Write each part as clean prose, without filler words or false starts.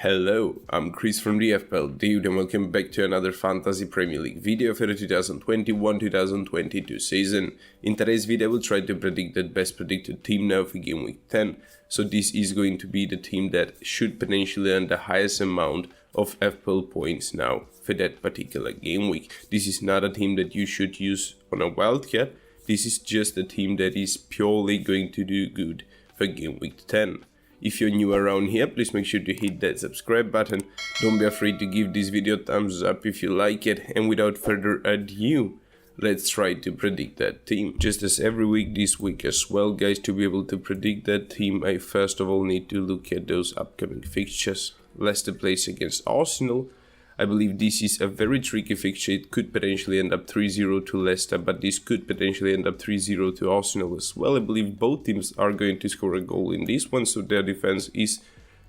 Hello, I'm Chris from the FPL Dude and welcome back to another Fantasy Premier League video for the 2021-2022 season. In today's video I will try to predict the best predicted team now for game week 10. So this is going to be the team that should potentially earn the highest amount of FPL points now for that particular game week. This is not a team that you should use on a wildcat. This is just a team that is purely going to do good for game week 10. If you're new around here, please make sure to hit that subscribe button. Don't be afraid to give this video a thumbs up if you like it. And without further ado, let's try to predict that team. Just as every week, this week as well, guys, to be able to predict that team, I first of all need to look at those upcoming fixtures. Leicester plays against Arsenal. I believe this is a very tricky fixture. It could potentially end up 3-0 to Leicester, but this could potentially end up 3-0 to Arsenal as well. I believe both teams are going to score a goal in this one, so their defense is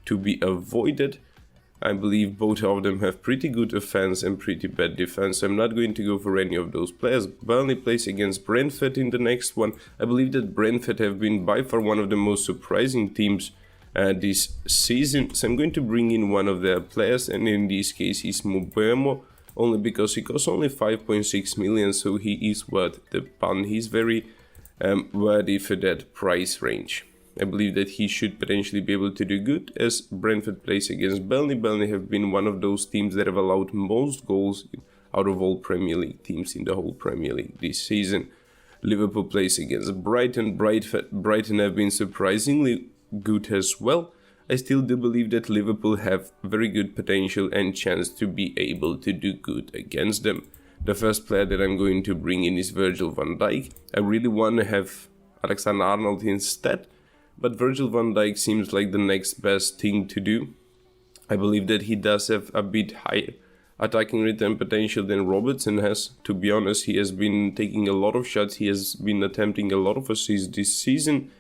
to be avoided. I believe both of them have pretty good offense and pretty bad defense, so I'm not going to go for any of those players. Burnley plays against Brentford in the next one. I believe that Brentford have been by far one of the most surprising teams this season, so I'm going to bring in one of their players, and in this case is Mbeumo, only because he costs only 5.6 million, so he is worth the punt. He's very worthy for that price range. I believe that he should potentially be able to do good as Brentford plays against Burnley. Burnley have been one of those teams that have allowed most goals out of all Premier League teams in the whole Premier League this season. Liverpool plays against Brighton. Brighton have been surprisingly good as well. I still do believe that Liverpool have very good potential and chance to be able to do good against them. The first player that I'm going to bring in is Virgil van Dijk. I really want to have Alexander-Arnold instead, but Virgil van Dijk seems like the next best thing to do. I believe that he does have a bit higher attacking return potential than Robertson has. To be honest, he has been taking a lot of shots, he has been attempting a lot of assists this season.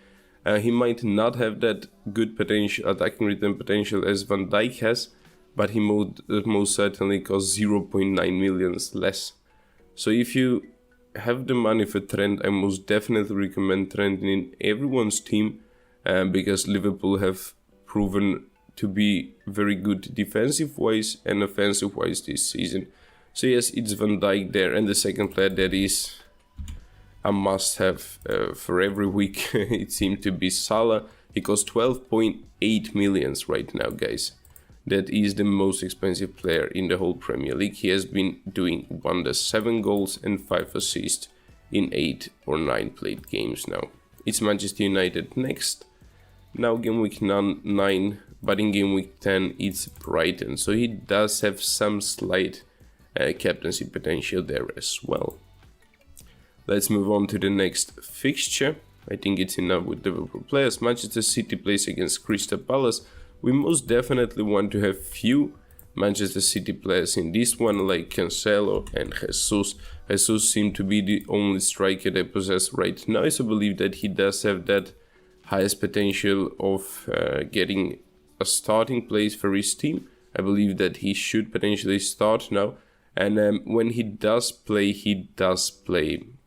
He might not have that good potential, attacking return potential as Van Dijk has, but he most certainly costs 0.9 million less. So if you have the money for Trent, I most definitely recommend Trent in everyone's team because Liverpool have proven to be very good defensive-wise and offensive-wise this season. So yes, it's Van Dijk there, and the second player that is a must-have for every week, it seemed to be Salah. He costs 12.8 million right now, guys. That is the most expensive player in the whole Premier League. He has been doing wonders, 7 goals and 5 assists in 8 or 9 played games now. It's Manchester United next. Now game week 9, but in game week 10 it's Brighton. So he does have some slight captaincy potential there as well. Let's move on to the next fixture. I think it's enough with Liverpool players. Manchester City plays against Crystal Palace. We most definitely want to have few Manchester City players in this one, like Cancelo and Jesus. Jesus seems to be the only striker they possess right now, so I believe that he does have that highest potential of getting a starting place for his team. I believe that he should potentially start now. And when he does play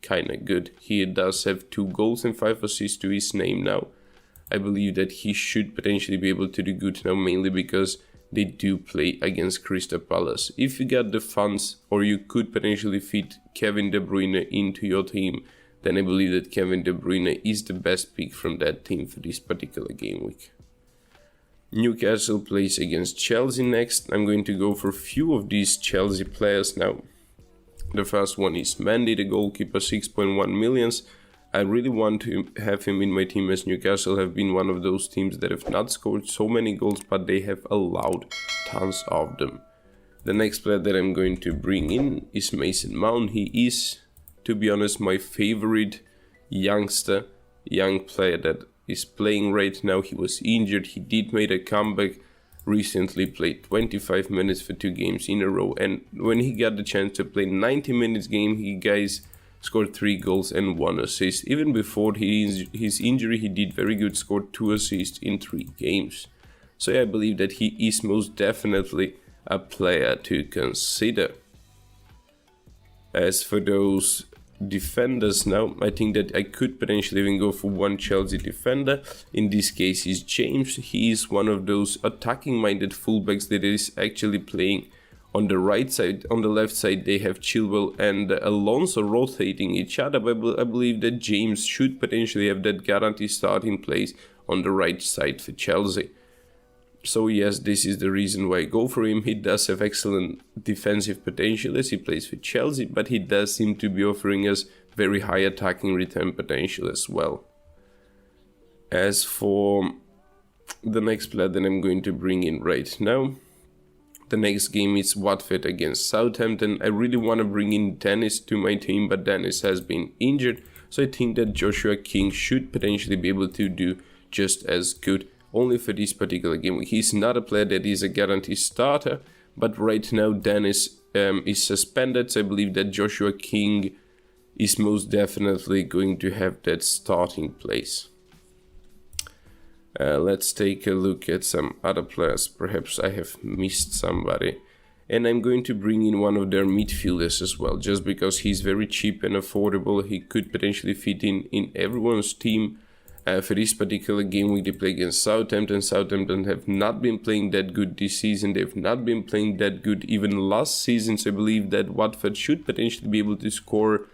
kind of good. He does have 2 goals and 5 assists to his name now. I believe that he should potentially be able to do good now, mainly because they do play against Crystal Palace. If you got the funds, or you could potentially fit Kevin De Bruyne into your team, then I believe that Kevin De Bruyne is the best pick from that team for this particular game week. Newcastle plays against Chelsea next. I'm going to go for a few of these Chelsea players now. The first one is Mendy, the goalkeeper, 6.1 million. I really want to have him in my team as Newcastle have been one of those teams that have not scored so many goals, but they have allowed tons of them. The next player that I'm going to bring in is Mason Mount. He is, to be honest, my favorite young player that is playing right now. He was injured, he did make a comeback. Recently played 25 minutes for 2 games in a row, and when he got the chance to play 90 minutes game, he guys scored 3 goals and 1 assist. Even before his injury, he did very good, scored 2 assists in 3 games. So yeah, I believe that he is most definitely a player to consider. As for those defenders now. I think that I could potentially even go for one Chelsea defender. In this case is James. He is one of those attacking minded fullbacks that is actually playing on the right side. On the left side they have Chilwell and Alonso rotating each other, but I believe that James should potentially have that guaranteed starting place on the right side for Chelsea. So yes, this is the reason why I go for him. He does have excellent defensive potential as he plays for Chelsea, but he does seem to be offering us very high attacking return potential as well. As for the next player that I'm going to bring in right now, the next game is Watford against Southampton. I really want to bring in Dennis to my team, but Dennis has been injured, so I think that Joshua King should potentially be able to do just as good. Only for this particular game. He's not a player that is a guaranteed starter, but right now Dennis is suspended, so I believe that Joshua King is most definitely going to have that starting place. Let's take a look at some other players. Perhaps I have missed somebody. And I'm going to bring in one of their midfielders as well, just because he's very cheap and affordable. He could potentially fit in everyone's team. For this particular game week, they play against Southampton. Southampton have not been playing that good this season. They've not been playing that good even last season. So I believe that Watford should potentially be able to score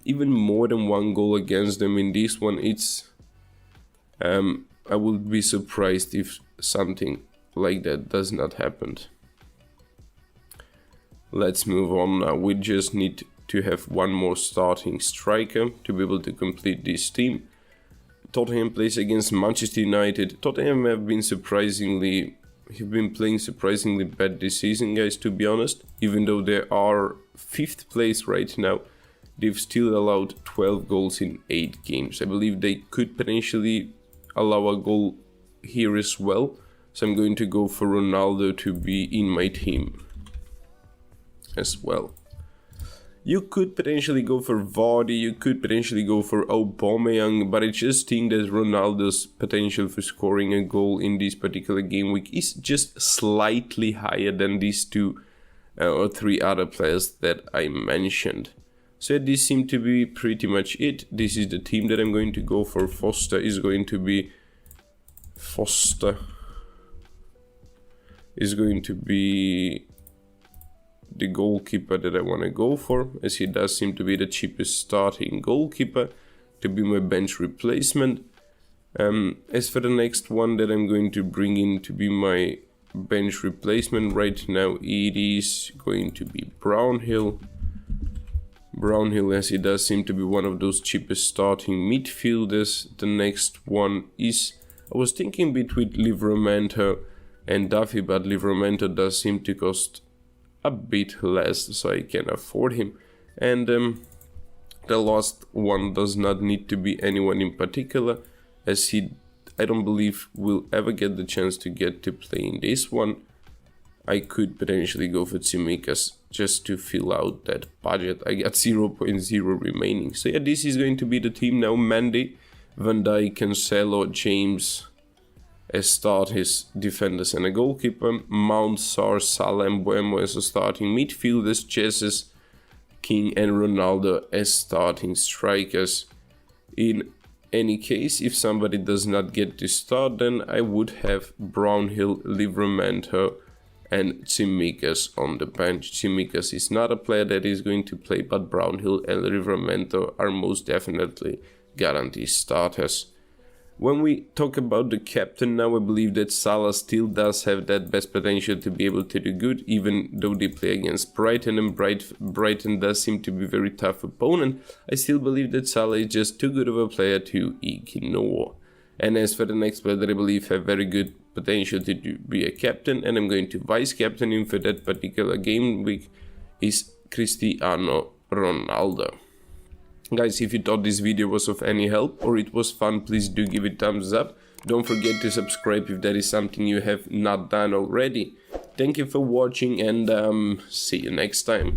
even more than one goal against them. In this one, it's I would be surprised if something like that does not happen. Let's move on now. We just need to have one more starting striker to be able to complete this team. Tottenham plays against Manchester United. Tottenham have been playing surprisingly bad this season, guys, to be honest. Even though they are 5th place right now, they've still allowed 12 goals in 8 games. I believe they could potentially allow a goal here as well. So I'm going to go for Ronaldo to be in my team as well. You could potentially go for Vardy, you could potentially go for Aubameyang, but I just think that Ronaldo's potential for scoring a goal in this particular game week is just slightly higher than these 2 or 3 other players that I mentioned. So this seemed to be pretty much it. This is the team that I'm going to go for. Foster is going to be the goalkeeper that I want to go for, as he does seem to be the cheapest starting goalkeeper to be my bench replacement. As for the next one that I'm going to bring in to be my bench replacement right now, it is going to be Brownhill, as he does seem to be one of those cheapest starting midfielders. The next one is, I was thinking between Livramento and Duffy, but Livramento does seem to cost a bit less, so I can afford him. And the last one does not need to be anyone in particular, as I don't believe will ever get the chance to get to play in this one. I could potentially go for Tsimikas just to fill out that budget. I got 0.0 remaining. So yeah, this is going to be the team now. Mendy, Van Dijk, Cancelo, James as start his defenders and a goalkeeper. Mount, Sar, Salah and Buemo as a starting midfielders. Jesus, King and Ronaldo as starting strikers. In any case, if somebody does not get to start, then I would have Brownhill, Livramento and Tsimikas on the bench. Tsimikas is not a player that is going to play, but Brownhill and Livramento are most definitely guaranteed starters. When we talk about the captain now, I believe that Salah still does have that best potential to be able to do good, even though they play against Brighton, and Brighton does seem to be a very tough opponent. I still believe that Salah is just too good of a player to ignore. And as for the next player that I believe have very good potential to be a captain, and I'm going to vice captain him for that particular game week, is Cristiano Ronaldo. Guys, if you thought this video was of any help or it was fun, please do give it thumbs up. Don't forget to subscribe if that is something you have not done already. Thank you for watching, and see you next time.